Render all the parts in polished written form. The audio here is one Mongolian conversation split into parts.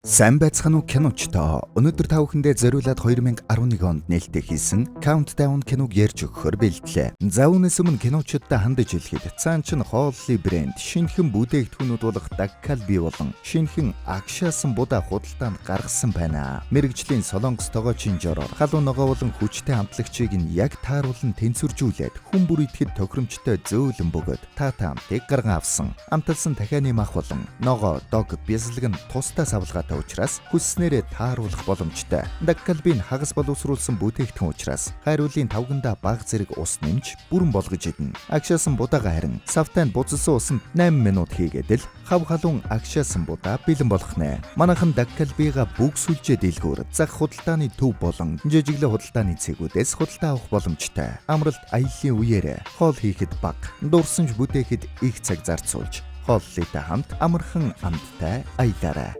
Сайн байцгаана уу киночтой. Өнөөдөр та бүхэндээ зориулаад 2011 онд нээлттэй хийсэн Countdown киног ярьж өгөхөөр бэлдлээ. За үүнээс өмнө киночдод хандаж хэлэхэд цаан чин хооллын брэнд шинэхэн бүтээгдэхүүнүүд болох Dagkal бий болон шинэхэн агшаасан будаа худалдаанд гаргасан байна. Мэргэжлийн Солонгос тогоочийн жороор халуун ногоо болон хүчтэй хамтлагчийг нь яг тааруулан тэнцвэржүүлээд хүн бүр идэхэд тохиромжтой зөөлөн бөгөөд таамтыг гарган авсан. Амталсан дахианы мах болон ногоо, дог, бясалгал нь тусдаа савлгаа учраас хүсснээрээ тааруулах боломжтой. Dagkal-ийн хагас боловсруулсан бүтээгдэхүүн учраас хайруулын тавгандаа баг зэрэг ус нэмж бүрэн болгож идэнэ. Агшаасан будаага харин савтайнд буцалсан усанд 8 минут хийгээд л хав халуун агшаасан будаа бэлэн болох нэ. Манайхан Dagkal-га бүг сүлжээ дэлгүүр зах худалдааны төв болон жижиглэн худалдааны цэгүүдээс худалдаа авах боломжтой. Амралт аяллаа үеэрээ хоол хийхэд баг, дурсамж бүтээхэд их цаг зарцуулж хооллолтой хамт амархан амттай аялаарай.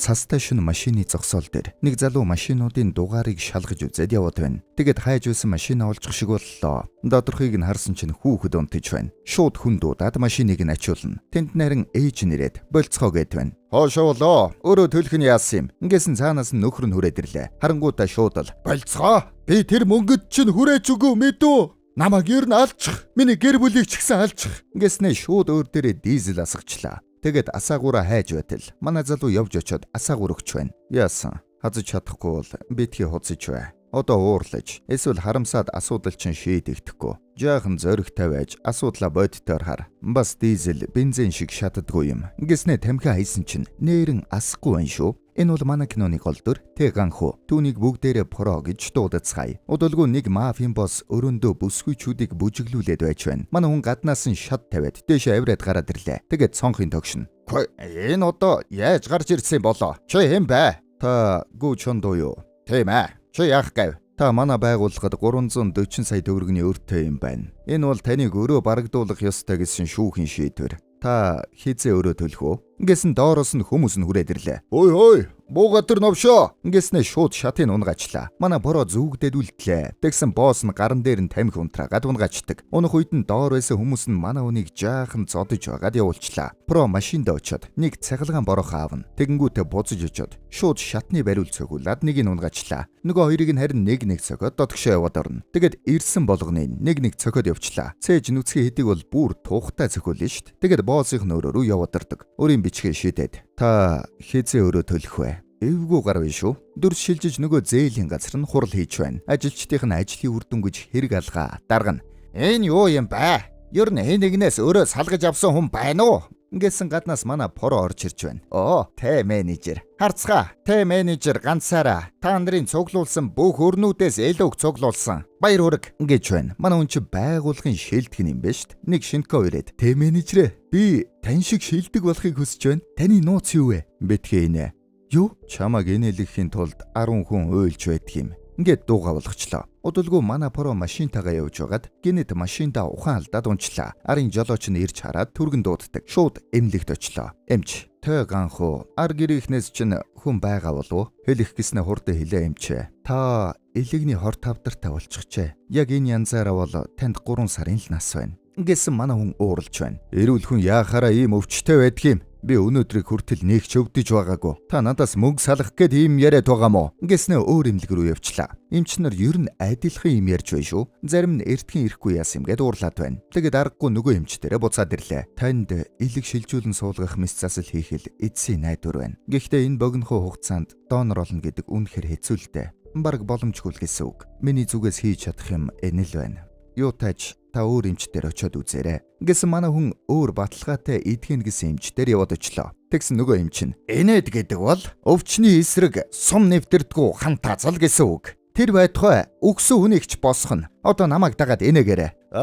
Цастай шөнө машины зогсоол дээр нэг залуу машинуудын дугаарыг шалгаж үзээд яваад байна. Тэгэд хайж байсан машина олчих шиг боллоо. Доторхыг нь харсан чинь хүүхэд унтаж байна. Шууд хүн дуудаад машиныг нь ачуулна. Тэнд нарийн ээж нэрээд болцгоо гэд байна. Хоошоо болоо. Өөрөө төлөх нь яасан юм? Ингэсэн цаанаас нь нөхөр нь хүрээд ирлээ. Харангуудаа шууд л болцгоо. Би тэр мөнгөд чинь хүрээч үгүй мэдүү. Намайг ер нь алчих. Миний гэр бүлийг ч гэсэн алчих. Ингэснээ шууд өөр дээрээ дизель асгачлаа. Тэгэд асаагаараа хайж байтал манай залуу явж очиод асаагаар өгч байна. Яасан? Хазаж чадахгүй бол битгий хуцаж бай. Одоо уурлаж, эсвэл харамсаад асуудал чинь шийдэгдэхгүй. Жаахан зоригтой байж асуудлаа бодтоор хар. Бас дизель, бензин шиг шатдаггүй юм. Гэснээ тамхи хайсан чинь нээрэн асахгүй байна шүү. Энэ бол манай киноны гол дүр Тэганху. Түүнийг бүгдээрээ про гэж дуудацгаая. Удалгүй нэг мафийн босс өрөөндөө бүсгүйчүүдийг бүжиглүүлээд байж байна. Манай хүн гаднаас нь шат тавиад дээшээ авираад гараад ирлээ. Тэгээд цонхын тогшин. Энэ одоо яаж гарч ирсэн болоо? Чи хэм бэ? Та гүүчондоо юу? Тийм ээ. Чи яах гэв? Та манай байгууллагад 340 сая төгрөгийн өртөө юм байна. Энэ бол таныг өрөө барагдуулах ёстой гэсэн шүүхийн шийдвэр. Та хизээ өрөө төлөх үү? Ингэсэн доороос нь хүмүүс нь хүрээд ирлээ. Ой, буугатар новшоо. Ингэснээ шууд шатын унгаачлаа. Манай бороо зүгдээд үлдлээ. Тэгсэн босс нь гаран дээр нь тамхи унтраагаад унгаачдаг. Унах үед нь доор байсан хүмүүс нь манай үнийг жаахан зодож байгаад явуулчлаа. Про машинд очиод нэг цахилгаан борохоо аавна. Тэгэнгүүтээ буцаж очиод шууд шатны бариул цогиулаад нэг нь унгаачлаа. Нөгөө хоёрыг нь харин нэг цохиод дотгошоо яваад орно. Тэгэд ирсэн болгоны нэг цохиод явчлаа. Цээж нүцгэн хэдийг бол бүр тухтай цохиулна штт. Тэгэд боссынх нь өөрөө рүү яваад ирдэг. Өөрийн бичгээ шийдээд та хизээ өрөө төлөх вэ? Эвгүй гарвэ шүү. Дүрс шилжиж нөгөө зээлийн газар нь хурал хийж байна. Ажилчдын ажлын үр дүн гэж хэрэг алгаа. Дарга нь энэ юу юм бэ? Ер нь нэгнээс өрөө салгаж авсан хүн байна уу? Ингэсэн гаднаас манай поро орж ирж байна. Тэ менежер. Харцгаа. Тэ менежер ганцаараа та нарын цуглуулсан бүх өрнүүдээс илүү цуглуулсан. Баяр хүрэг ингэж байна. Манай хүн чи байгуулгын шилдэг юм байна штт. Нэг шинэко ирээд тэ менежерээ би тань шиг шилдэг болохыг хүсэж байна. Таны нууц юу вэ? Битгий инэ. Юу? Чамаг инээлгэхийн тулд 10 хүн уйлж байдаг юм. Ингээд дууга болгочлоо. Удалгүй манай поро машинтайгаа явж байгаад гинэт машиндаа ухаан алдаад унчлаа. Арын жолооч нь ирж хараад түргэн дууддаг. Шууд эмнэлэгт очлоо. Эмч, Тэганху, ар гэрийнхнээс чинь хүн байгаа болов уу? Хэлэх гэснээ хурдан хэлээ эмчээ. Та элэгний хор тавдартай болчихжээ. Яг энэ янзаараа бол танд 3 сарын л нас байна. Ингэсэн манай хүн ууралж байна. Эрүүл хүн яахаараа ийм өвчтэй байдаг юм? Би өнөөдрийг хүртэл нэг ч өвдөж байгаагүй. Та надаас мөнгө салах гээд ийм яриад байгаа мó? Ингэснээ өөр эмнэлэг рүү явчлаа. Эмч нар ер нь адилхан юм ярьж байна шүү. Зарим нь эртхэн ирэхгүй яасан юм гээд уурлаад байна. Тэгэд аргагүй нөгөө эмчтэрээ буцаад ирлээ. Танд элэг шилжүүлэн суулгах мэс засал хийх л эцсийн найдвар байна. Гэхдээ энэ богинохоо хугацаанд донор олно гэдэг үнэхээр хэцүү л дээ. Бараг боломжгүй л гэсэн үг. Миний зүгээс хийж чадах юм энэ л байна. Юу тааж та өөр эмчтэр очиод үзээрэй. Гэсэн манай хүн өөр баталгаатай эдгэн гэсэн эмчтэр яваад очлоо. Тэгсэн нөгөө эмч нь энэд гэдэг бол өвчний эсрэг сум нэвтэрдэггүй хантаазал гэсэн үг. Тэр байтугай өгсөн хүнийгч босгоно. Одоо намайг дагаад энэгээрэй.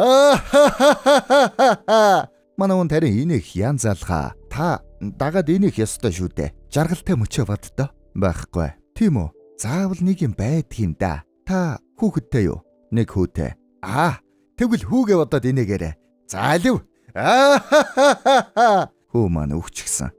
Манай хүн тарин энэх ян залгаа. Та дагаад энэх ёстой шүү дээ. Жаргалтай мөчөө баддоо. Байхгүй. Тийм үү? Заавал нэг юм байдгийн да. Та хүүхэдтэй юу? Нэг хүүтэй. Тэгвэл хүүгээ бодоод энэгээрээ. Залив. Хүү маань өгчихсэн.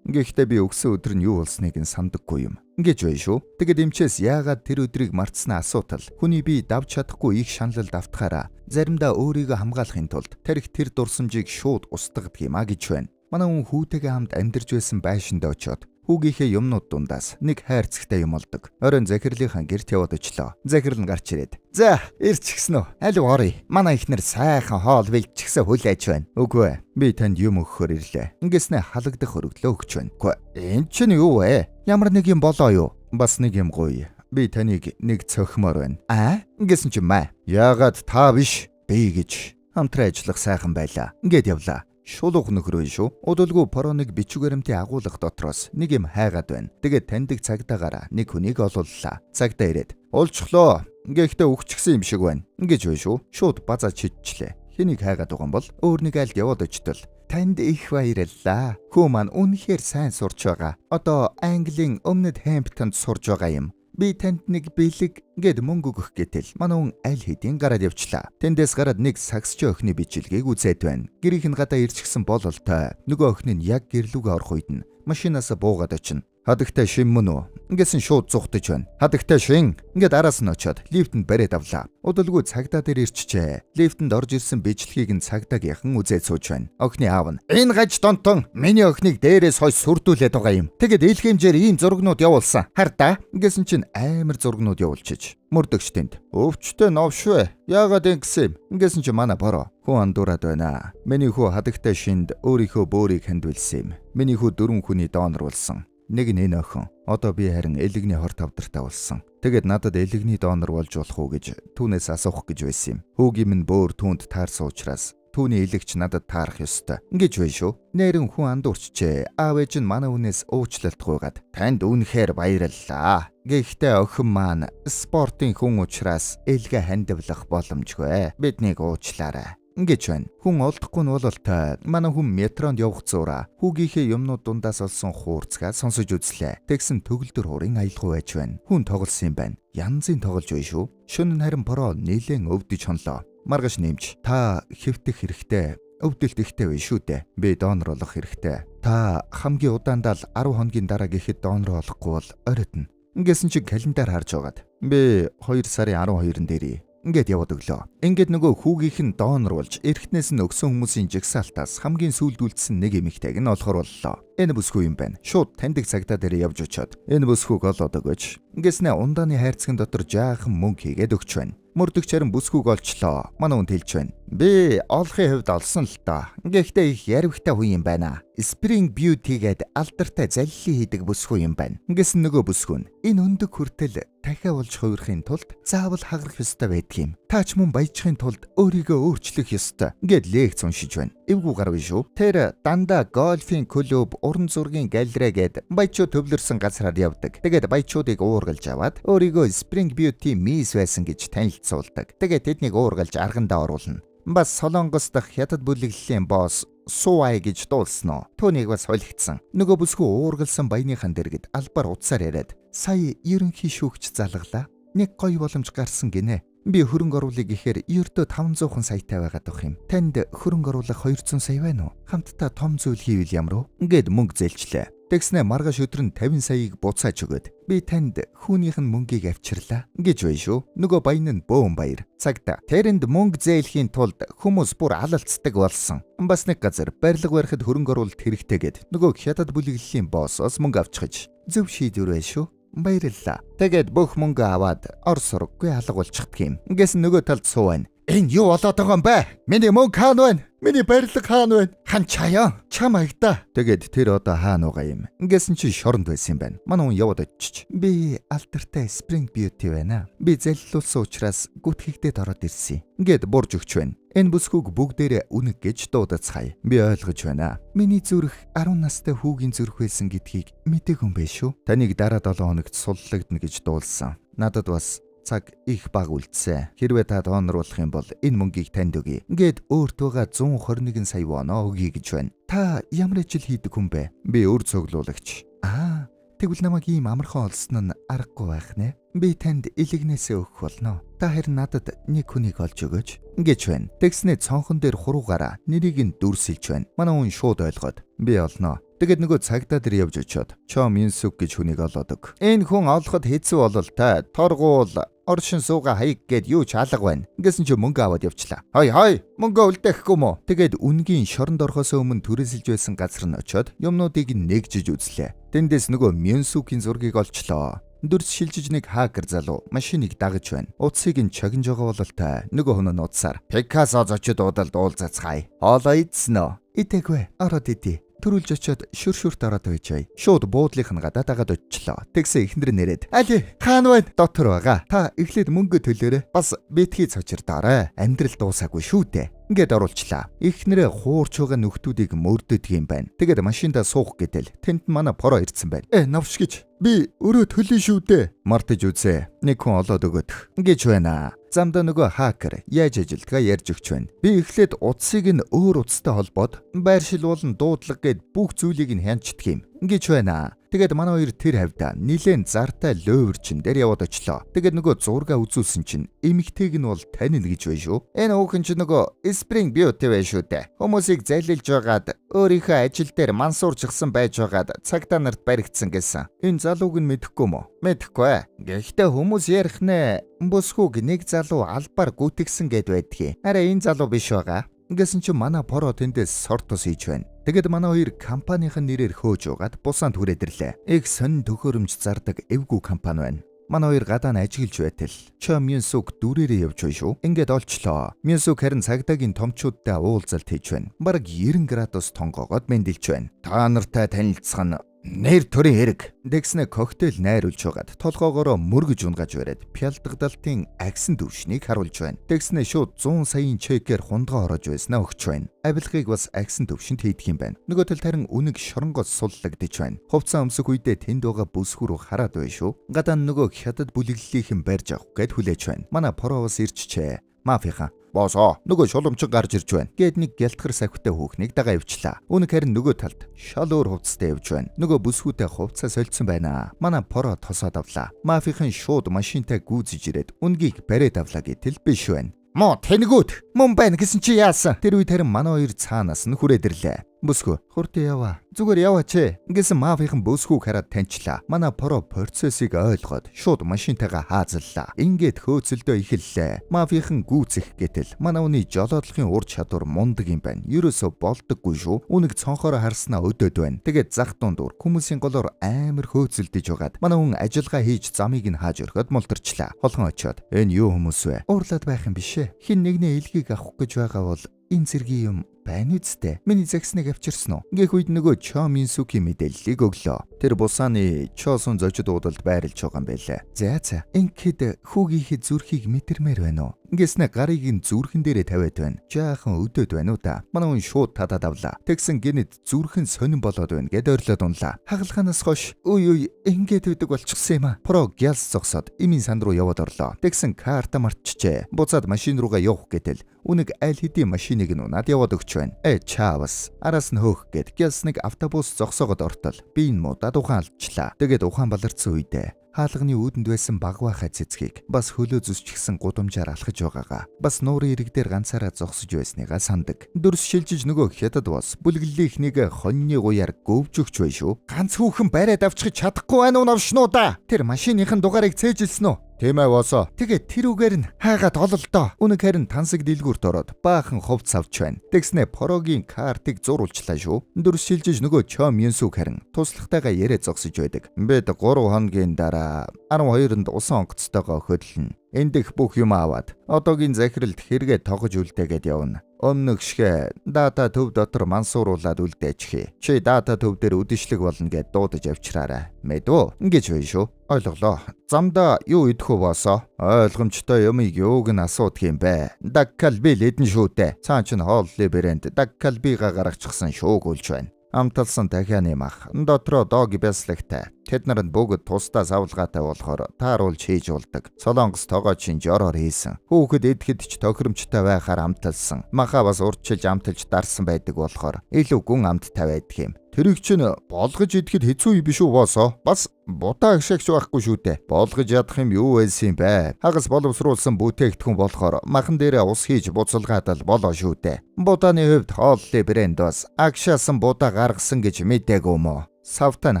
Гэхдээ би өгсөн өдөр нь юу болсныг нь сандаггүй юм. Ингэж байна шүү. Тэгэд эмчээс яагаад тэр өдрийг мартснаа асуутал хүний бие давж чадахгүй их шаналлд автахаараа заримдаа өөрийгөө хамгаалахын тулд тарих тэр дурсамжийг шууд устгадаг юм а гэж байна. Манай хүн хүүтэйгээ хамт амьдарч байсан байшиндаа очиод хүүгийнхээ юмнууд дундаас нэг хайрцагтай юм олдог. Оройн Захирлынхаа гэрт яваад очлоо. Захирл нь гарч ирээд "За, ирч гисэн үү? Аль орё? Манай ихнэр сайхан хоол бэлтчихсэн хүлээж байна." "Үгүй ээ. Би танд юм өгөхөөр ирлээ." Ингэснэ халагдах өргөдлөө өгч байна. "Үгүй. Энэ чинь юу вэ? Ямар нэг юм болоо юу?" "Бас нэг юм гоё. Би таныг нэг цохимоор байна." "Аа?" Ингэсэн чинь маа. "Яагаад та биш? Би гэж. Хамтран ажиллах сайхан байлаа." Ингээд явлаа. Шулуух нөхөр шүү. Удалгүй пороныг бичүгээрэмтийн агуулга дотроос нэг юм хайгаад байна. Тэгээд таньдаг цагдаагаараа нэг хүнийг олууллаа. Цагдаа ирээд "Олчглоо. Гэхдээ өгчихсэн юм шиг байна." Ингэж байна шүү. Шууд базаа чидчлээ. Хэнийг хайгаад байгаа юм бол өөр нэг айлд яваад очтол "Танд их баярлалаа. Хүү маань үнэхээр сайн сурч байгаа. Одоо Английн өмнөд Хэмптонд сурж байгаа юм. Би танд нэг бэлэг гэд мөнгө өгөх гэтэл манай хүн аль хэдийн гараад явчлаа. Тэндээс гараад нэг сагсчийн охины бичлэгийг үзээд байна. Гэрийнх нь гадаа ирчихсэн бололтой. Нөгөө охин нь яг гэрлүүгээ орох үед нь машинаас буугаад очино. "Хадагтай шин мөн үү?" Ингэсэн шууд зүхтэж байна. "Хадагтай шин." Ингээд араас нь очиод лифтэнд бариад авлаа. Удалгүй цагдаа дээр ирчихжээ. Лифтэнд орж ирсэн бичлэгийг нь цагдаагийнхан үзээд сууж байна. Охины аав нь "Энэ гаж донтон миний охиныг дээрээс хойш сүрдүүлээд байгаа юм. Тэгэд ил хэмжээр ийм зургнууд явуулсан. Хар та." Ингэсэн чинь амар зургнууд явуулчих. Мөрдөгч тэнд "Өвчтөй новшвэ. Яагаад ингэсэн юм?" Ингэсэн чинь манай бороо "Хүн андуураад байна. Миний хүү хадагтай шинд өөрийнхөө бөөрийг хандвилсан юм. Миний хүү 4 хүний донор болсон. Нэг нь энэ охин. Одоо би харин элэгний хор тавдартай болсон. Тэгэд надад элэгний донор болж болох уу гэж түүнээс асуух гэж байсан юм. Хүүгийн минь бөөр түүнд таарсан учраас түүний элэгч надад таарах ёстой. Ингэж байна шүү. Нэрэн хүн андуурчжээ. Аав ээж нь манай хүнээс уучлалт гуйгаад "Танд үнэхээр баярлалаа. Гэхдээ охин маань спортын хүн учраас элгээ хандивлах боломжгүй. Биднийг уучлаарай." Ингэж байна. Хүн олдохгүй нь бололтой. Манай хүн метронд явах зураа хүүгийнхээ юмнууд дундаас олсон хуурцгаа сонсож үзлээ. Тэгсэн төгөлдөр хуурын аялгүй байж байна. Хүн тоглосон юм байна. Янзын тоглож байна шүү. Шөнө нь харин бороо нилээн өвдөж хонлоо. Маргааш нэмж "Та хэвтэх хэрэгтэй. Өвдөлт ихтэй вэ шүү дээ. Би донор болох хэрэгтэй. Та хамгийн удаандаа л 10 хоногийн дараа гэхэд донор болохгүй бол оройдно." Ингэсэн чинь календар харж байгаад "Би 2 сарын 12-нд ирье." Ингээд яваад өглөө. Ингээд нөгөө хүүгийнх нь донор болж эртнээс нь өгсөн хүмүүсийн жигсаалтаас хамгийн сүүлд үлдсэн нэг эмэгтэйг нь олохор боллоо. Энэ бүсгүй юм байна. Шууд таньдаг цагдаа дээр явж очиод "Энэ бүсгүйг олоод өгөөч." Ингэснэ ундааны хайрцагын дотор жаахан мөнгө хийгээд өгч байна. Мөрдөгч харин бүсгүйг олчлоо. Манай хүн хэлж байна. "Би олохын хувьд олсон л доо. Гэхдээ их ярвигтай хүн юм байна. Spring Beauty гээд алдартай залилын хийдэг бүсгүй юм байна." Ингэсэн нөгөө бүсгүй нь "Энэ өндөг хүртэл дахиад болж хувирахын тулд заавал хагарах ёстой байдаг юм. Та ч мөн баяжхын тулд өөрийгөө өөрчлөх ёстой." Гэд лекц уншиж байна. Эвгүй гарвэ шүү. Тэр дандаа гольфийн клуб, уран зургийн галерей гээд баячууд төвлөрсөн газраар явдаг. Тэгээд баячуудыг уургалж аваад өөрийгөө Spring Beauty Miss байсан гэж танилцуулдаг. Тэгээд тэднийг уургалж аргандаа оруулна. Бас Солонгос дахь хятад бүлэглэлийн босс Суай гэж дуулсан уу? Түүнийг бас холигдсан. Нөгөө бүсгүй уургалсан баяныхан дэргэд албаар утсаар яриад "Сая ерөнхий шүүгч залгалаа. Нэг гоё боломж гарсан гинэ. Би хөрөнгө оруулах гэхээр ердөө 500 хүн саятай байгаад авах юм. Танд хөрөнгө оруулах 200 сая байна уу? Хамтдаа том зүйл хийвэл ямар уу?" Ингээд мөнгө зээлчлээ. Тэгснэ маргааш өдөр нь 50 саяыг буцааж өгöd. "Би танд хүүнийх нь мөнгийг авчирлаа." Гэж байна шүү. Нөгөө баян нь бөөн баяр. Цагдаа "Тэрэнд мөнгө зээхийн тулд хүмүүс бүр алалцдаг болсон. Бас нэг газар барилга барихад хөрөнгө оруулалт хэрэгтэй гэд нөгөө хятад бүлэглэлийн боссоос мөнгө авчихж зөв шийдвэр байна шүү. Баярлалаа. Тэгээд бүх мөнгө аваад ор сурггүй алга болчихдаг юм. Ингэсэн нөгөө талд суу байна. "Энэ юу болоод байгаа юм бэ? Миний мөнгө хаана байна? Миний барилга хаана байна? Хан чаяа. Чам аягда." Тэгээд тэр одоо хаана байгаа юм? Ингэсэн чи шоронд байсан юм байна. Манай хүн яваад очиж "Би алдартай Spring Beauty байна. Би залилуулсан учраас гүтгэгдээд ороод ирсэн." Ингээд бурж өгч байна. "Энэ бүсгүйг бүгдээрээ үнэг гэж дуудацгаая. Би ойлгож байна. Миний зүрх 10 настай хүүгийн зүрх байсан гэдгийг мэдээгүй юм биш шүү. Таныг дараа 7 хоногт суллагдана гэж дуулсан. Надад бас цаг их баг үлдсэн. Хэрвээ та донор болох юм бол энэ мөнгийг танд өгье." Ингээд өөртөөгөө 121 сая вон өгье гэж байна. "Та ямар ажил хийдэг хүн бэ?" "Би өр цуглуулагч." "Аа, тэгвэл намайг ийм амархан олсон нь аргагүй байх нэ. Би танд илэгнээсээ өгөх болно. Та харин надад нэг хүнийг олж өгөөч." Ингэж байна. Тэгснэ цонхон дээр хуруугаараа нэрийг нь дүрсэлж байна. Манай хүн шууд ойлгоод "Би олноо. Тэгээд нөгөө цагдаа дээр явж очиод Чо Минсүк гэж хүнийг олоодог. Энэ хүн олоход хэцүү болол та торгуул оршин сууга хаяг гээд юу ч алга байна. Ингэсэн чи мөнгө аваад явчлаа. Хой мөнгө үлдээхгүй мó. Тэгээд үнгийн шоронд орохоос өмнө түрээсэлж байсан газар нь очиод юмнуудыг нэгжиж үзлээ. Тэндээс нөгөө Минсүкийн зургийг олчлоо. Дүрс шилжиж нэг хакер залуу машиныг дагаж байна. Утсыг нь чагнж байгаа бололтой. Нөгөө хүн нь утсаар Пикассо зочид удалд уулзацгаая. Хоолоо идсэн үү? Идэггүй. Ороод идэ. Төрүүлж очиод шүршүрт ороод байжээ. Шууд буудлынх нь гадаа дагаад очлоо. Тэгсэн ихнэр нэрээд "Али, хаан байна? Дотор байгаа. Та эхлээд мөнгө төлөөрэй. Бас битгий цочирдоорой. Амьдрал дуусаагүй шүү дээ." Ингээд оруулчлаа. Ихнэрээ хуурч байгаа нөхдүүдийг мөрдөдөг юм байна. Тэгээд машиндаа суух гэдэл тэнд манай поро ирсэн байна. Навш гэж би өрөө төлнө шүү дээ. Мартаж үзээ. Нэг хүн олоод өгöd. Ингэж байна. Замдаа нөгөө хакер яаж ажилтгаа ярьж өгч байна. Би эхлээд утсыг нь өөр утастай холбоод байршилуулн дуудлага гэд бүх зүйлийг нь хянчдаг юм. Ингэж байна. Тэгээд манай хоёр тэр хавьда нилээн зартай лөөвөрчин дээр яваад очлоо. Тэгээд нөгөө зургаа үзүүлсэн чинь эмэгтэйг нь бол тань гэж байна шүү. Энэ хүүхэн чинь нөгөө Spring Beauty байна шүү дээ. Хүмүүсийг залилж байгаад өөрийнхөө ажил дээр мансуурчсан байж байгаад цагдаа нарт баригдсан гэсэн. Энэ залууг нь мэдэхгүй мó? Мэдэхгүй. Гэхдээ хүмүүс ярих нэ. Босхүүг нэг залуу албаар гүтгсэн гэд байдгийг. Араа энэ залуу биш байгаа. Ингэсэн чи манай поро тэндээс сортос хийж байна. Тэгэд манай хоёр компанийн нэрээр хөөж угаад бусаанд хүрээдэрлээ. Их сонин төхөөрөмж зардаг эвгүй компани байна. Манай хоёр гадаа нь ажиглж байтал Чо Минсүк дүрээрээ явж байна шүү. Ингээд олчлоо. Минсүк харин цагдаагийн томчуудтай уулзалт хийж байна. Бараг 90 градус тонгоогоод мэндэлж байна. Та нартай танилцах нь нэр төрийн хэрэг. Дэгснэ коктейл найруулж байгаад толгоогоороо мөргөж унгаж бариад пялдагдалтын агсан төвшнийг харуулж байна. Дэгснэ шууд 100 саяын чекээр хундгаа орож байснаа өгч байна. Авилгыг бас агсан төвшөнд хийдэг юм байна. Нөгөө тал харин үнэг шоронгоос суллагдж байна. Хувцас өмсөх үедээ тэнд байгаа бүсгүрүү хараад байна шүү. Гадаа нөгөө хятад бүлэглэлийнхэн барьж авах гэд хүлээж байна. Манай поровос ирчихээ. Мафихан босоо нөгөө шулумчин гарч ирж байна гэд нэг гялтгар сахитай хүүхнийг дагаа явчлаа. Үнэг харин нөгөө талд шал өөр хувцастай явж байна. Нөгөө бүсгүүтэй хувцас солилцсон байна. Манай поро тосоод авлаа. Мафихан шууд машинтай гүйцэж ирээд үнгийг бариад авлаа гэтэл биш байна. Мо тэнэгүүд мөн байна гэсэн чи яасан? Тэр үед харин манай хоёр цаанаас нь хүрээдэрлээ. Бүсгүй хурд яваа. Зүгээр яваач ээ. Ингэсэн мафийн бүсгүйг хараад таньчлаа. Манай поро процессыг ойлгоод шууд машинтайгаа хаазаллаа. Ингээд хөөцөлдөө эхэллээ. Мафийн гүйцэх гэтэл манай үний жолоодлохын ур чадвар мундаг юм байна. Ерөөсө болдоггүй шүү. Үнэг цонхороо харснаа өдөөд байна. Тэгээд зах дундуур хүмүүсийн голоор амар хөөцөлдөж байгаад манай хүн ажиллагаа хийж замыг нь хааж өрхөд мултарчлаа. Холхон очиод энэ юу хүмүүс вэ? Уурлаад байх юм биш ээ. Хин нэгний илгийг авах гэж байгаа бол энэ зэргийн юм байна үстэй. Миний загсныг авчирсан уу? Инgeх үед нөгөө Чо Минсүкийн мэдээллийг өглөө. Тэр бусааны Чосон зочид уудалд байрлаж байгаа юм байлаа. За. Ингээд хүүгийнхээ зүрхийг мэтэрмээр байна уу? Ингэснэ гарыг нь зүрхэн дээрээ тавиад байна. Жаахан өдөөд байна уу та? Манай хүн шууд татаад авлаа. Тэгсэн гинэд зүрхэн сонирн болоод байна гэд ойрлоод унлаа. Хагалханаас хойш үй ингээд өгдөг болчихсон юм а. Про гялс зогсоод имийн санд руу яваад орлоо. Тэгсэн карта мартчихжээ. Буцаад машин руугаа явах гэтэл үнэг аль хэдийн машиныг нь унаад яваад өгч байна. Чаавас араас нь хөөх гэд гялсныг автобус зогсоогод ортол би энэ муудаад ухаан алдлаа. Тэгээд ухаан баларцсан үедээ хаалганы үүдэнд байсан багваахай цэцгийг бас хөлөө зүсчихсэн гудамжаар алхаж байгаагаа бас нуурын ирэг дээр ганцаараа зогсож байсныгаа сандаг. Дүрс шилжиж нөгөө хятад бас бүлэглэлийнхнийг хоньны гуяар гөвж өгч бай шүү. Ганц хүүхэн бариад авчих чадахгүй байна уу навшнуудаа? Тэр машиныхын дугаарыг цээжилсэн үү? Тийм ээ босоо. Тэгээд тэр үгээр нь хаагаад ололдоо. Үнэг харин тансаг дэлгүүрт ороод баахан хувцас авч байна. Тэгснэ порогийн картыг зурулчлаа шүү. Дүрс шилжиж нөгөө Чо Минсүк харин туслахтайгаа яриа зогсож байдаг. Бид 3 хоногийн дараа 12-нд усан онгоцтойгоо хөдлөнө. Эндэх бүх юм аваад одоогийн захиралд хэрэгэ тогож үлдээгээд явна. Өмнөх шигэ дата төв дотор мансууруулад үлдээчихье. Чи дата төв дээр үдэшлэг болно гэд дуудаж авчраарай. Мэдв? Ингэж байна шүү. Ойлголоо. Замдаа юу идэх вэ босоо? Ойлгомжтой юмыг юуг нь асуудаг юм бэ? Даккалби лэдэн шүү дээ. Цаан чин хооллы брэнд даккалбига гаргачихсан шүүгүүлж байна. Амталсан дахианы мах дотроо дог бяслагтай. Тэд нарт бүгд тусдаа савлгаатай болохоор тааруулж хийж болдог. Солонгос тогоо чин жороор хийсэн. Хүүхэд эдэхэд ч тохиромжтой байхаар амталсан. Маха бас урдчилж амталж дарсан байдаг болохоор илүү гүн амттай байдаг юм. Тэрийг чинь болгож идэхэд хэцүү биш үү боосоо? Бас бутаа агшаагч байхгүй шүү дээ. Болгож ядах юм юу байсан юм бэ? Хагас боловсруулсан бүтээгдэхүүн болохоор махан дээрээ ус хийж буцалгаад л болоо шүү дээ. Будааны хувьд хооллолын брэнд бас агшаасан будаа гаргасан гэж мэдээгүй юм уу? Савтан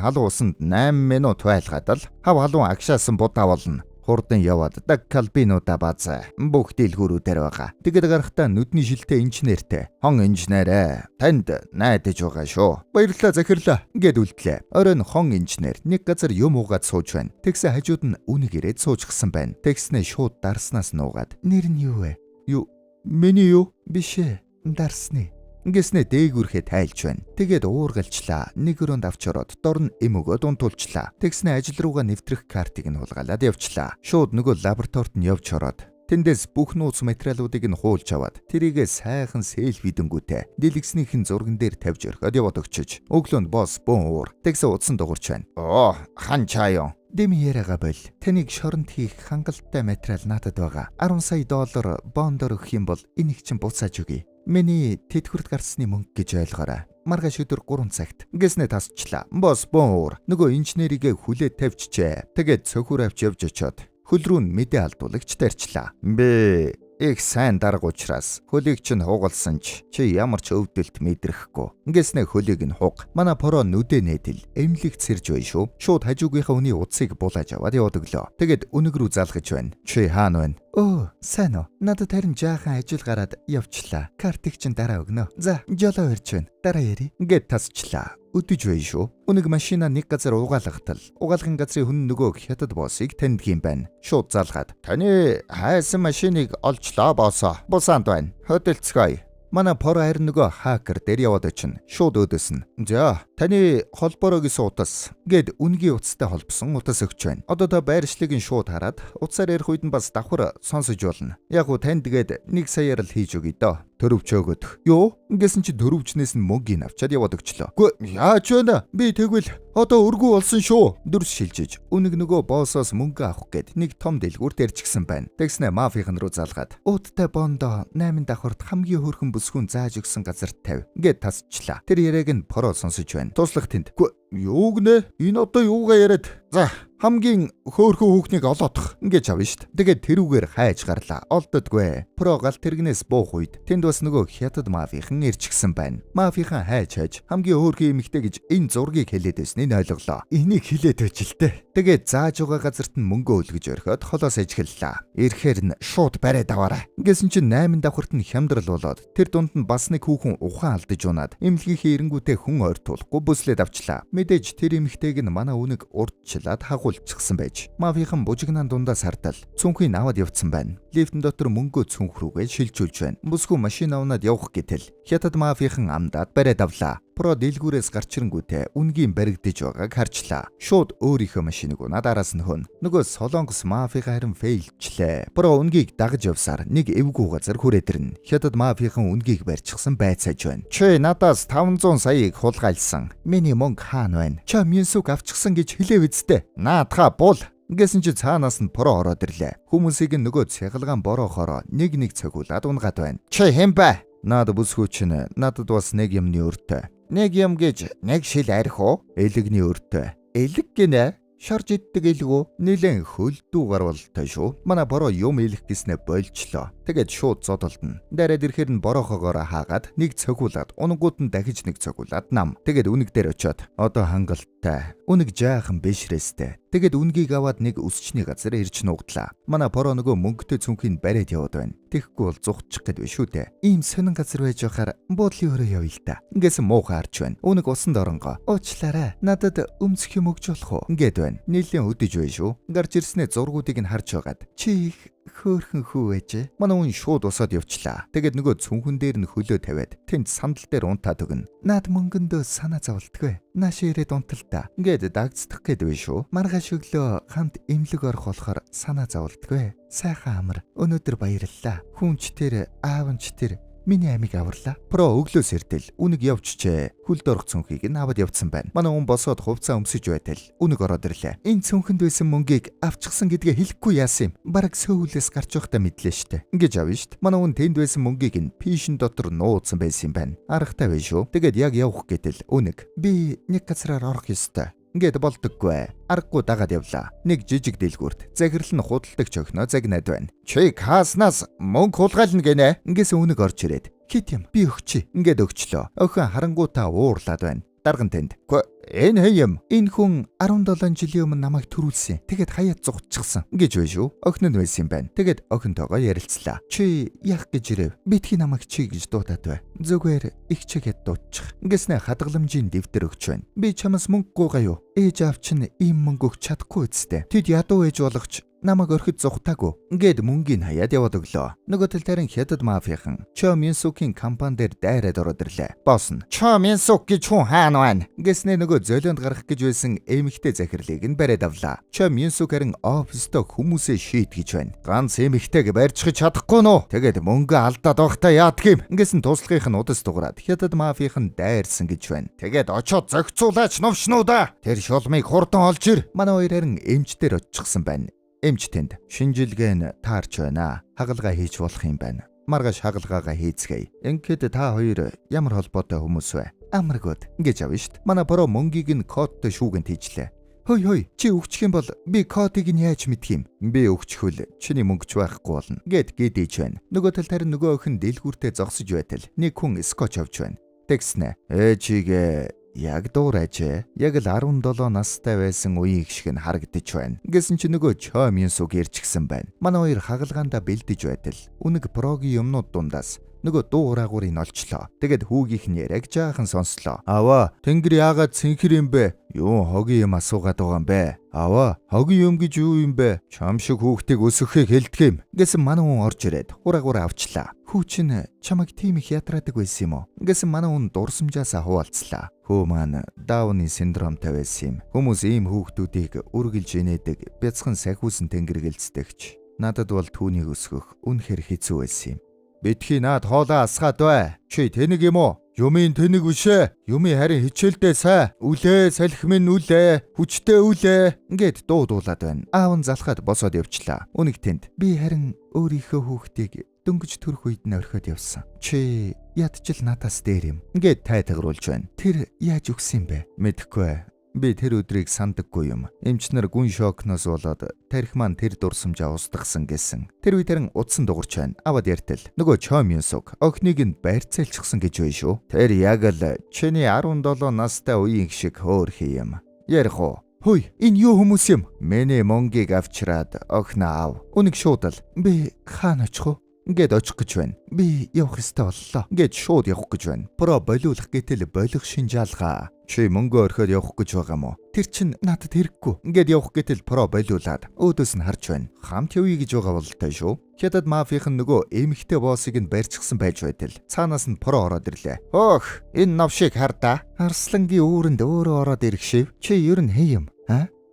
халуун усанд 8 минут байлгаад л хав халуун агшаасан будаа болно. Хурдан яваад даг калбинуудаа баз бүх дэлгүүрүүдээр байгаа. Тэгэд гарахтаа нүдний шилтэй инженертэй. Хон инженерээ танд найдаж байгаа шүү. Баярлалаа захирлаа гэд үлдлээ. Оройн хон инженер нэг газар юм уугаад сууж байна. Тэгсээ хажууд нь үнийг ирээд суужгсан байна. Тэгснээ шууд дарснаас нуугаад нэр нь юу вэ? Юу? Миний юу? Биш ээ. Дарсны. Ингэснэ дээгүүрхээ тайлж байна. Тэгээд уургалчлаа. Нэг өрөөнд авч ороод дор нь эм өгөөд унтуулчлаа. Тэгснэ ажил руугаа нэвтрэх картыг нь хулгайлаад явчлаа. Шууд нөгөө лабораторид нь явж ороод тэндээс бүх нууц материалуудыг нь хуулж аваад тэрийгээ сайхан селфидэнгүүтээ дэлгэснийхэн зурган дээр тавьж өрхөд яваад өгчөж. Өглөөнд босс бөөн уур. Тэгсээ удсан дуурч байна. Оо, хан чаяа. Дэми яриага бол таныг шоронд хийх хангалттай материал надад байгаа. 10 сая доллар бондор өгөх юм бол энийг чинь буцааж өгье. Миний тэтгэврт гарсны мөнгө гэж ойлгоорой. Маргааш өдөр 3 цагт. Гэснээ тасчлаа. Босс бөөн уур. Нөгөө инженерийгээ хүлээд тавьчихжээ. Тэгээд цөхөр авч явж очоод хөл рүү нь мэдээ алдуулагч тарьчлаа. Бэ их сайн дарга учраас хөлийг чинь хугалсан чи ямар ч өвдөлт мэдрэхгүй. Ингэснэ хөлийг нь хуг. Манай поро нүдэ нээдэл эмнэлэгт сэрж бай шүү. Шууд хажуугийнхаа үний утсыг булааж аваад яваад өглөө. Тэгэд үнэг рүү залгаж байна. Чи хаана байна? Оо, сайн уу? Надад харин жаахан ажил гараад явчлаа. Картыг чинь дараа өгнө. За, жолоо ирж байна. Дараа яри. Гэт тасчлаа. Өдөж бай шүү. Үнэг машина нэг газар угаалгатал. Угаалгын газрын хүн нөгөө хятад боссыг таньдаг юм байна. Шууд залгаад. Таны хайсан машиныг олжлоо боссоо. Бусаанд байна. Хөдөлцгөөе. Манай поро харин нөгөө хакер дээр яваад очино. Шууд өдөөсөн. За, таны холбоороо гэсэн утас гэд үнгийн утастай холбосон утас өгч байна. Одоо та байршлыг нь шууд хараад утсаар ярих үед нь бас давхар сонсож болно. Яг уу танд тэгээд 1 саяар л хийж өгье доо. Төрөвч өгөх. Юу? Ингэсэн чи төрөвчнээс нь мөнгөний авчаад яваад өглөө. Үгүй яаж вэ? Би тэгвэл одоо өргүү болсон шүү. Дүрс шилжиж үнэг нөгөө боссоос мөнгө авах гээд нэг том дэлгүүр дэрчгсэн байна. Тэгснэ мафийн руу залгаад уудтай бондо 8 давхарт хамгийн хөөрхөн бүсгүүн зааж өгсөн газарт тавь гэд тасчлаа. Тэр яриаг нь поро сонсож байна. Туслах тэнд. Юу гинэ? Энэ одоо юугаа яриад? За, хамгийн хөөрхөн хүүхнийг олоодох ингэж авна штт. Тэгээд тэрүүгээр хайж гарлаа. Олддоггүй. Про гал тэргнээс буух үед тэнд бас нөгөө хятад мафийнхан ирчихсэн байна. Мафийнхан хайж хамгийн хөөрхөн эмэгтэй гэж энэ зургийг хэлээд байсныг ойлголоо. Энийг хэлээд өжилтэй. Тэгээд зааж байгаа газарт нь мөнгө өлгөж орхиод холоос ажиглалаа. Ирэхээр нь шууд бариад аваарай. Ингэсэн чинь 8 давхарт нь хямдрал болоод тэр дунд нь бас нэг хүүхэн ухаан алдаж унаад эмнэлгийнхээ эренгүүтээ хүн ойртуулахгүй бүслээд авчлаа. Мэдээж тэр эмэгтэйг нь манай үнэг урдчлаад хагуулчихсан байж. Мафийнхан бужигнаан дундаас хартал цүнхийг аваад явцсан байна. Лифтэн дотор мөнгөө цүнх рүүгээ шилжүүлж байна. Бүсгүй машин авнаад явах гэтэл хятад мафийнхан амдаад бариад авлаа. Про дэлгүүрээс гарч ирэнгүүтээ үнгийн баригдаж байгааг харчлаа. Шууд өөрийнхөө машиныг унаад араас нь хөн. Нөгөө солонгос мафийнхаа харин фейлчлээ. Про үнгийг дагаж явсаар нэг эвгүй газар хүрээд ирнэ. Хятад мафийнхан үнгийг барьчихсан байцааж байна. Чи надаас 500 саяыг хулгайлсан. Миний мөнгө хаана байна? Ча минсүг авчихсан гэж хэлээ үсттэй. Наадха бул. Ингэсэн чи цаанаас нь поро ороод ирлээ. Хүмүүсийг нөгөө цэгалгаан бороохороо нэг цогиулаад унгаад байна. Чи хэм бэ? Наад бүсгүй чинь надад бас нэг юмны өртөө. Нэг юм гэж нэг шил арих уу? Элэгний өртөө. Элэг гинэ? Шарж иддэг элгүү? Нилэн хөлдүү гарвалтай шүү. Манай бороо юм элэх гэснэ болчлоо. Тэгээд шууд зодолдно. Дараад ирэхээр нь бороохоогоор хаагаад нэг цогиулаад унангууд нь дахиж нэг цогиулаад нам. Тэгээд үнэг дээр очиод одоо хангалттай. Үнэг жаахан бишрээстэй. Тэгээд үнгийг аваад нэг өсчний газар ирж нуугдлаа. Манай поро нөгөө мөнгөтэй цүнхийг бариад яваад байна. Тэгэхгүй бол зугтчих гээд биш үү те. Ийм сонин газар байж байхаар буудлын өрөө явъя л та. Ингээс муухай харж байна. Үнэг усанд оронгоо. Уучлаарай. Надад өмсөх юм өгч болох уу? Ингээд байна. Нийлэн өдөж байна шүү. Гарч ирснээр зургуудыг нь харж байгаад чи их хөөрхөн хүү ээжээ. Манай хүн шууд усаад явчлаа. Тэгээд нөгөө цүнхэн дээр нь хөлөө тавиад тэнд сандал дээр унтаад өгнө. Наад мөнгөндөө санаа зовлтгүй. Нааш ирээд унталтаа. Ингээд дагцдах гээд байна шүү. Маргааш өглөө хамт эмнэлэг орох болохоор санаа зовлтгүй. Сайхан амар. Өнөөдөр баярлалаа. Хүнч тэр, аавч тэр миний амийг аварлаа. Про өглөөс эртэл үнэг явчихжээ. Хүлд орох цүнхийг нь аваад явцсан байна. Манай хүн босоод хувцас өмсөж байтал үнэг ороод ирлээ. Энэ цүнхэнд байсан мөнгийг авчихсан гэдгээ хэлэхгүй яасан юм. Бараг сөүлээс гарч байхдаа мэдлээ штэ. Ингэж авна штт. Манай хүн тэнд байсан мөнгийг нь пишин дотор нууцсан байсан юм байна. Аргатай байж шүү. Тэгээд яг явах гэтэл үнэг. Би нэг газараар орох ёстой. Ингээд болдоггүй. Аргагүй дагаад явлаа. Нэг жижиг дэлгүүрт захирал нь худалдагч охиноо загнаад байна. Чи кааснаас мөнгө хулгайлна гинэ. Ингээс үнэг орж ирээд. Хит юм. Би өгчий. Ингээд өгчлөө. Охин харангуйтаа уурлаад байна. Дарган тэнд. Энэ хэй юм? Энэ хүн 17 жилийн өмнө намайг төрүүлсэн. Тэгээд хаяад зугтчихсан. Гэж байна шүү. Охин нь байсан юм байна. Тэгээд охинтойгоо ярилцлаа. Чи яах гэж ирэв? Битгий намайг чи гэж дуудаад бай. Зүгээр их чигэд дуудчих. Ингэснэ хадгаламжийн дэвтэр өгч байна. Би чамаас мөнгө гуйгаа юу? Ээж аав чинь ийм мөнгө өгч чадахгүй үсттэй. Тэд ядуу ээж болгоч намайг орхид зугтаагүй. Ингээд мөнгийг хаяад яваад өглөө. Нөгөө тал тарин хятад мафияхан Чо Минсукийн компани дээр дайраад ороод ирлээ. Босс нь Чо Минсук гэж хүн хаана байна? Гэснээ нөгөө золионд гарах гэж байсан эмэгтэй захирлыг нь бариад авлаа. Чо Минсук харин оффистой хүмүүсээ шийтгэж байна. Ганц эмэгтэйг барьчихж чадахгүй нөө. Тэгээд мөнгө алдаад байхдаа яадаг юм? Ингэсэн туслахынх нь удас дуграад хятад мафияхан дайрсан гэж байна. Тэгээд очоод зохицуулаач новшнуудаа. Тэр шулмыг хурдан олж ир. Манай хоёр харин эмчтэр очихсан байна. Эмч тэнд шинжилгээ нь таарч байна. Хагалгаа хийж болох юм байна. Маргааш хагалгаагаа хийцгээе. Ингээд та хоёр ямар холбоотой хүмүүс вэ? Амаргууд ингэж авна штт. Манай бороо мөнгийг нь кодтой шүүгэнд хийжлээ. Хөөе чи өгчих юм бол би кодыг нь яаж мэдх юм? Би өгчихвөл чиний мөнгөч байхгүй болно. Гэдээж байна. Нөгөө тал тарин нөгөө охин дэлгүүртээ зогсож байтал нэг хүн скотч авч байна. Тэгснэ. Ээжигээ яг дуурайж яг л 17 настай байсан үеийн их шиг нь харагдаж байна. Гэсэн чи нөгөө Чо Минсук ирчихсэн байна. Манай хоёр хагалгаанда бэлдэж байтал үнэг прогийн юмнууд дундаас нөгөө дуу ураагуурыг олчлоо. Тэгээд хүүгийнх нь яриаг жаахан сонслоо. Аваа, тэнгэр яагаад цэнхэр юм бэ? Юу хогийн юм асуугаад байгаа юм бэ? Аваа, хогийн юм гэж юу юм бэ? Чам шиг хүүхдийг өсгөхийг хэлдэг юм. Гэсэн манай хүн орж ирээд ураагуураа авчлаа. Хүү чинь чамайг тийм их ятраадаг байсан юм уу? Гэсэн манай хүн дурсамжаасаа хуваалцлаа. Хөө маань Дауны синдромтой байсан юм. Хүмүүс ийм хүүхдүүдийг үргэлж инээдэг, бяцхан сахиусан тэнгэрлэгцдэгч. Надад бол түүнийг өсгөх үнэхээр хэцүү байсан юм. Битгий наад хоолоо асгаад бай. Чи тэнэг юм уу? Юмын тэнэг бишээ. Юмын харин хичээлдээ сай. Үлээ салхи минь үлээ. Хүчтэй үлээ. Ингээд дуудуулаад байна. Аав нь залхаад босоод явчлаа. Үнэг тэнд. Би харин өөрийнхөө хүүхдийг дөнгөж төрөх үед нь орхиод явсан. Чи ядчил надаас дээр юм. Ингээд тайтгаруулж байна. Тэр яаж өгсөн юм бэ? Мэдэхгүй. Би тэр өдрийг сандаггүй юм. Эмчнэр гүн шокноос болоод тарих маань тэр дурсамжаа устгасан гэсэн. Тэр үед харин утсан дуурч байна. Аваад яртал. Нөгөө Чо Минсук охиныг нь байрцаалчихсан гэж байна шүү. Тэр яг л чиний 17 настай үеийн шиг хөөрхий юм. Ярих уу? Хөөе, энэ юу хүмүүс юм? Миний мөнгийг авчираад охиноо аав. Үнэг шуудал. Би хаана очих вэ? Ингээд очих гэж байна. Би явах ёстой боллоо. Ингээд шууд явах гэж байна. Про болиулах гэтэл болох шинжаалгаа. Чи мөнгө орхиод явах гэж байгаа мó? Тэр чин надад хэрэггүй. Ингээд явах гэтэл про болиулаад өөдөөс нь харж байна. Хамт явъя гэж байгаа бололтой шүү. Хятад мафийн нөгөө эмэгтэй боссыг нь барьчихсан байж байтал цаанаас нь про ороод ирлээ. Хөөх, энэ навшиг хардаа. Арслангийн үүрэнд өөрөө ороод ирэх шив. Чи ер нь хэй юм?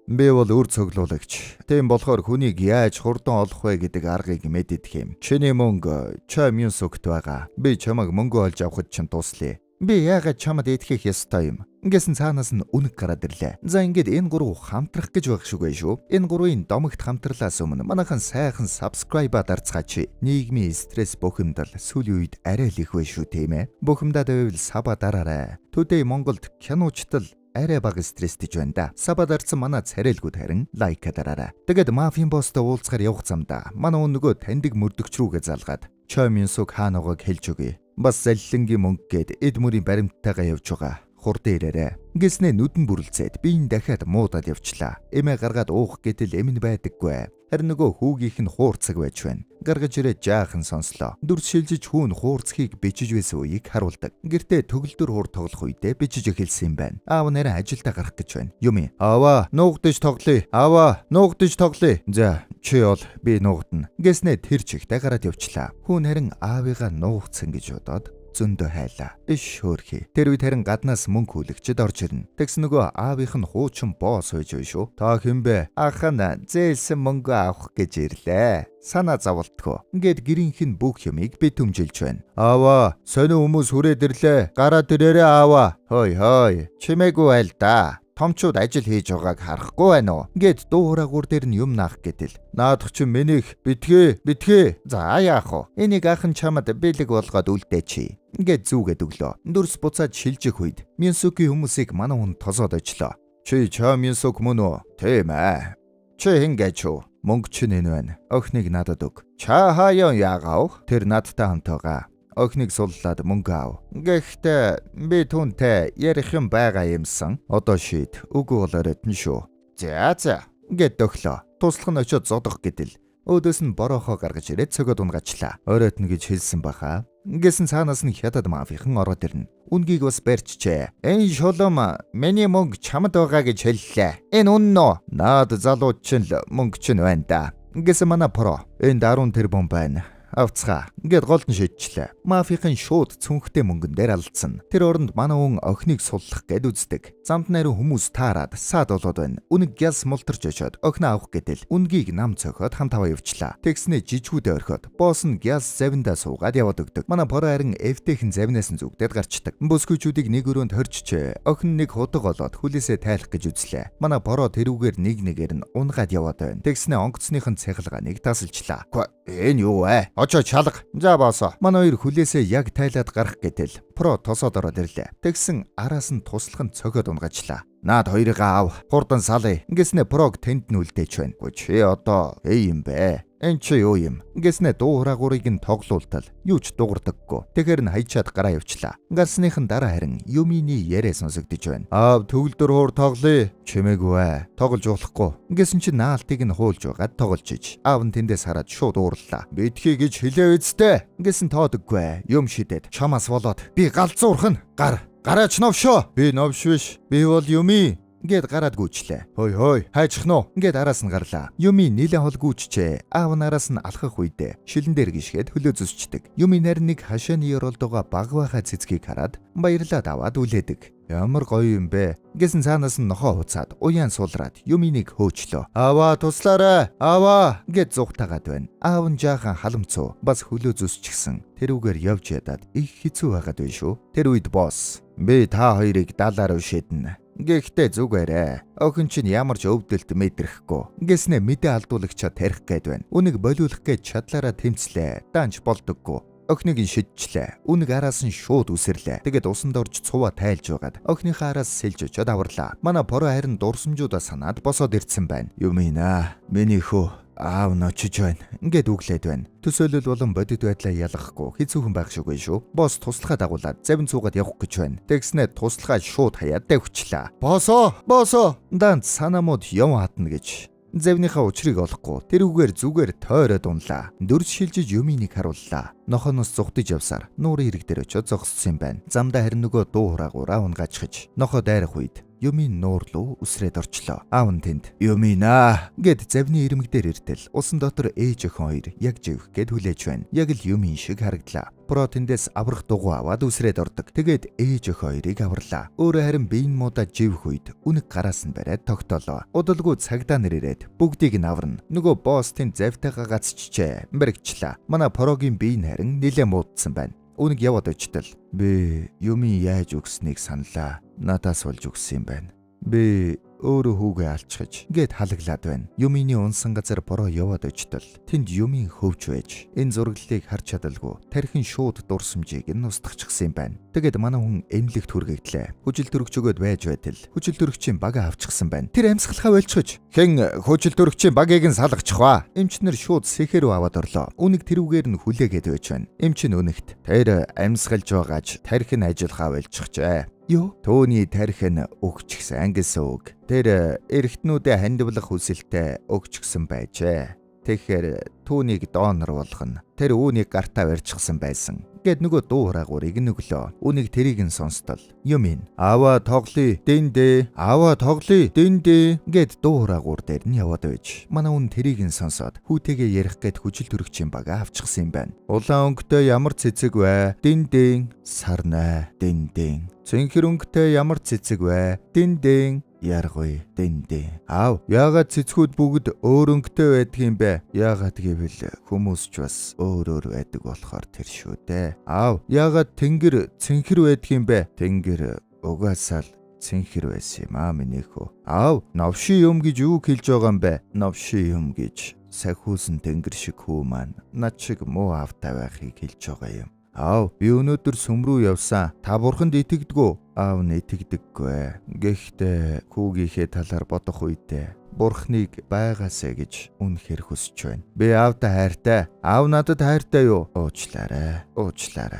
Би бол үр цоглуулагч. Тийм болохоор хүнийг яаж хурдан олох вэ гэдэг аргыг мэддэг юм. Чиний мөнгө Чо Минсукт байгаа. Би чамайг мөнгө олж авахд чинь туслая. Би яагаад чамд итгэх ёстой юм? Ингэсэн цаанаас нь үнэг гараад ирлээ. За ингээд энэ гурав хамтрах гэж байх шиг байх шүү. Энэ гурвын домогт хамтарлаас өмнө манайхан сайхан subscribe-а дарцгаач. Нийгмийн стресс бухимдал сүүлийн үед арай л их байх шүү тийм ээ. Бухимдаад байвал саба дараарай. Today Монголд киночтол арай бага стресстэйж байна да. Саба дарсан манай царайлгууд харин лайк дараарай. Тэгээд мафийн босстой уулзахаар явах замда манай нөгөө таньдаг мөрдөгч рүүгээ залгаад Чо Минсук хаанаагааг хэлж өгье. Бас заллингийн мөнгө гээд эд мөрийн баримттайгаа явж байгаа. Хурдан ирээрэй. Ингэснээ нүдэн бүрлцээд биеийн дахиад муудаад явчлаа. Эмээ гаргаад уух гэтэл эм нь байдаггүй. Харин нөгөө хүүгийнх нь хуурцаг байж байна. Гаргаж ирээд жаахан сонслоо. Дүрс шилжиж хүүн хуурцгийг бичиж байсан үеийг харуулдаг. Гэртээ төгөлдөр хуур тоглох үедээ бичиж эхэлсэн юм байна. Аав нэрээ ажилдаа гарах гэж байна. Юми. Аваа, нуугдаж тоглоё. Аваа, нуугдаж тоглоё. За, чи бол би нуугдана. Гэснээ тэр чихтэй гараад явчлаа. Хүүн харин аавыгаа нуугцсан гэж бодоод зөндөө хайлаа. Иш хөөрхий. Тэр үед харин гаднаас мөнгө хүлэгчд орж ирнэ. Тэгс нөгөө аавынх нь хуучин боос байж байна шүү. Та хинбэ? Ахын зээлсэн мөнгө авах гэж ирлээ. Санаа зовлтгоо. Ингээд гэрийнх нь бүх юмыг би төмжилж байна. Аава, сонио хүмүүс хүрээд ирлээ. Гараад ирээрээ аава. Хой. Чимээгүй айл да. Томчууд ажил хийж байгааг харахгүй байна уу? Ингээд дуу хураагуур дээр нь юм наах гэтэл. Наадах чи минийх битгээ. За яах вэ? Энийг ахын чамд бэлэг болгоод үлдээчи. Ингээд зүүгээд өглөө. Дүрс буцаад шилжих үед Минсуки хүмүүсийг манай хүн тосоод очлоо. Чи Минсук мөн үү? Тийм ээ. Чи хингэж үү? Мөнгө чинь энэ байна. Охиныг надад өг. Ча хаяа яагав? Тэр надтай хамтаага. Охиныг суллаад мөнгө ав. Гэхдээ би түүнтэй ярих юм байгаа юмсан. Одоо шийд. Үгүй бол оройтно шүү. За. Гэт өглөө. Туслах нь очиод зодох гэдэл. Өөдөөс нь бороохоо гаргаж ирээд цогод унгачлаа. Оройтно гэж хэлсэн баха. Ингэсэн цаанаас нь хятад мафийнхан ороод ирнэ. Үнгийг бас барьчжээ. Энэ шулам миний мөнгө чамд байгаа гэж хэллээ. Энэ үнэн үү? Наад залууд чинь л мөнгө чинь байна да. Ингэсэн манай про. Энд 10 тэрбум байна. Авцгаа. Ингээд голд нь шийдчихлээ. Мафийнхан шууд цүнхтэй мөнгөн дээр алдсан. Тэр оронд манай хүн охиныг суллах гэд үздэг. Замд нарийн хүмүүс таарад саад болоод байна. Үнэг гяс мултарч очоод охиноо авах гэдэл үнгийг нам цохоод хамтаваа явчлаа. Тэгснэ жижигүүдээ орхиод босс нь гяс завиндаа суугаад яваад өгдөг. Манай поро харин эвтэйхэн завинаас нь зүгдээд гарчдаг. Бүсгүйчүүдийг нэг өрөөнд хорчжээ. Охин нэг худаг болоод хүлээсээ тайлах гэж үзлээ. Манай поро тэрүүгээр нэгээр нь унгаад яваад байна. Тэгснэ онгоцныхын цахилгааныг тасалчлаа. Энэ юу вэ? Очоо чалга. За боосоо. Манай хоёр хүлээсээ яг тайлаад гарах гэтэл про тосоод ороод ирлээ. Тэгсэн араас нь туслах нь цогоод унгаачлаа. Наад хоёрыг аав. Хурдан салъя. Ингэснэ прог тэнд нь үлдээч байна. Чи одоо юм бэ? Энд чи юу юм? Ингэснэ дуу хураагуурыг нь тоглуултал юу ч дуурдаггүй. Тэгэхэр нь хайчаад гараа явчлаа. Гарсныхан дараа харин Юмины яриа сонсогдож байна. Аав төгөлдөр хуур тоглоё. Чимээгүй. Тоглож болохгүй. Ингэсэн чи наалтыг нь хуулж байгаад тоглож ич. Аав нь тэндээс хараад шууд уурлаа. Битгий гэж хэлээ үсттэй. Ингэсэн тоодоггүй. Юм шидэд чамаас болоод би галзуурх нь гараач новшоо. Би новш биш. Би бол Юми. Ингээд гараад гүйчлээ. Хой хайчих нь уу? Ингээд араас нь гарлаа. Юми нилээ хол гүйчжээ. Аав нараас нь алхах үедээ шилэн дээр гიშгээд хөлөө зүсчдэг. Юми нарийн нэг хашааны ёроолд байгаа багваахаа цэцгийг хараад баярлаад аваад үлээдэг. Ямар гоё юм бэ? Гэсэн цаанаас нь нохоо хуцаад уян суулраад Юминийг хөөчлөө. Аваа туслаарай. Аваа гэд зугтаагаад байна. Аав нь жаахан халамцуу бас хөлөө зүсчихсэн. Тэрүүгээр явж ядаад их хэцүү байгаад байна шүү. Тэр үед босс би та хоёрыг даалаар ушидна. Гэхдээ зүгээрээ. Охин чинь ямар ч өвдөлт мэдрэхгүй. Ингэснэ мэдээ алдуулагчаа тарих гээд байна. Үнийг болиулах гэж чадлаараа тэмцлээ. Даанч болдоггүй. Охиныг нь шидчихлээ. Үнэг араас нь шууд үсэрлээ. Тэгээд усанд орж цуваа тайлж байгаад охиныхаа араас сэлж очоод аварлаа. Манай поро харин дурсамжуудаа санаад босоод ирдсэн байна. Юмина, миний хөө аав ночиж байна. Ингээд үглээд байна. Төсөөлөл болон бодит байдлаа ялгахгүй хэцүүхэн байх шиггүй шүү. Босс туслахаа дагуулад завин цуугаад явах гэж байна. Тэгснэ туслахаа шууд хаяад давхичлаа. Боосоо данц санамууд юм хатна гэж. Завныхаа учрыг олохгүй тэрүүгээр зүгээр тойроод унлаа. Дөрс шилжиж Юминийг харууллаа. Нохоноос зугтаж явсаар нуурын хэрэг дээр очиод зогссон юм байна. Замдаа харин нөгөө дуу хураагаараа унгаачхиж нохоо дайрах үед Юмин нуур руу үсрээд орчлоо. Аав нь тэнд Юмина гэд завны ирмэг дээр иртэл усан дотор ээж охин хоёр яг живх гэд хүлээж байна. Яг л Юмин шиг харагдлаа. Про тэндээс аврах дугуй аваад үсрээд ордог. Тэгээд ээж охин хоёрыг аварлаа. Өөрөө харин биеийн муудаа живх үед үнэг гараас нь бариад тогтоолоо. Удалгүй цагдаа нар ирээд бүгдийг нь аварна. Нөгөө босс тэнд завтайгаа гацчихжээ. Мэрэгчлээ. Манай порогийн бие нь харин нилээ муудсан байна. Үнэг яваад очтол. Би Юми яаж өгснийг саналаа. Надаас болж өгсөн юм байна. Би өөрөө хүүгээ алчхаж гээд халаглаад байна. Юмины унсан газар бороо яваад очтол тэнд Юмин хөвж байж энэ зураглалыг харж чадалгүй тархин шууд дурсамжийг нь устгахчихсан юм байна. Тэгээд манай хүн эмнэлэгт хүргэглээ. Хүчил төрөгч өгөөд байж байтал хүчил төрөгчийн бага авчихсан байна. Тэр амьсгалахаа болчихож хэн хүчил төрөгчийн багийг нь салгачих ба. Эмчнэр шууд сэхэр рүү аваад орлоо. Үнэг тэрүүгээр нь хүлээгээд байж байна. Эмч нь үнэгт тэр амьсгалж байгаач тархин ажиллахаа болчихжээ. Юу? Төөний тархин өгчихсэн гэсэн үг. Тэр эргэтнүүдэд хандивлах хүсэлтэй өгчихсэн байжээ. Тэгэхээр түүнийг донор болгоно. Тэр үүнийг гартаа барьчихсан байсан. Гэт нөгөө дуу хураагуурыг нүглөө. Үүнийг тэрийг нь сонстол. Юм ин. Аваа тоглоё. Дэндэ. Аваа тоглоё. Дэндэ. Гэт дуу хураагуур дээр нь яваад байж. Манай үн тэрийг нь сонсоод хүүтэйгээ ярих гэд хүчил төрөгчийн бага авчихсан юм байна. Улаан өнгөтэй ямар цэцэг вэ? Дэндэн. Сарнай. Дэндэн. Цэнхэр өнгөтэй ямар цэцэг вэ? Дэндэн. Яргүй дэндэ. Аав, яагаад цэцгүүд бүгд өөр өнгөтэй байдаг юм бэ? Яагаад гэвэл хүмүүс ч бас өөр байдаг болохоор тэр шүү дээ. Аав, яагаад тэнгэр цэнхэр байдаг юм бэ? Тэнгэр угаасаа л цэнхэр байсан юм аа минийх үү. Аав, новши юм гэж юу хэлж байгаа юм бэ? Новши юм гэж сахиусан тэнгэр шиг хүү маань над шиг муу аавтай байхыг хэлж байгаа юм. Аав, би өнөөдөр сүм рүү явсан. Та бурханд итгэдэггүй? Аав нь итгэдэггүй. Гэхдээ хүүгийнхээ талаар бодох үедээ бурхныг байгаасэ гэж үнэхээр хүсэж байна. Би аавтай хайртай. Аав надад хайртай юу? Уучлаарай.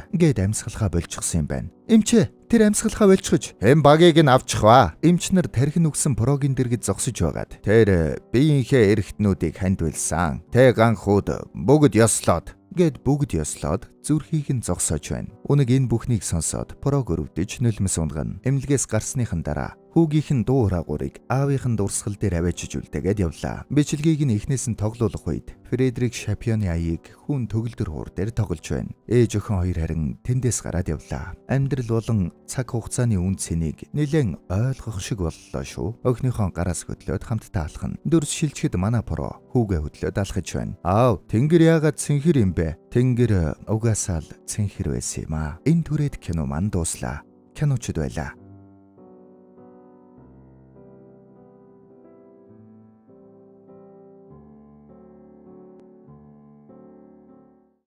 Гэд амьсгалахаа болчихсон юм байна. Эмчээ, тэр амьсгалахаа болчихж хэм багийг нь авчих ба. Эмч нар тархин үгсэн прогин дэргэд зогсож байгаад тэр биеийнхээ эргэтнүүдийг хандвилсан. Тэ ганхууд бүгд ёслоод гэд бүгд ёслоод зүрхийг нь зогсоож байна. Үнэг энэ бүхнийг сонсоод прог өрөвдөж нулимс унгана. Эмнэлгээс гарсныхан дараа хүүгийнх нь дуу хураагуурыг аавынх нь дурсгал дээр аваачиж үлдээгээд явлаа. Бичлэгийг нь эхнээс нь тоглуулах үед Фредерик Шапионы аяыг хүн төгөлдөр хуур дээр тоглож байна. Ээж охин хоёр харин тэндээс гараад явлаа. Амьдрал болон цаг хугацааны үн цэнийг нэлээд ойлгох шиг боллоо шүү. Охиныхон гараас хөдлөөд хамтдаа алхана. Дөрс шилжихэд манай про хүүгээ хөдлөөд алхаж байна. Аав, тэнгэр яагаад цэнхэр юм бэ? Тэнгэр угаасаа л цэнхэр байсан юм аа. Энэ түрээд кино маань дууслаа. Киночд байлаа.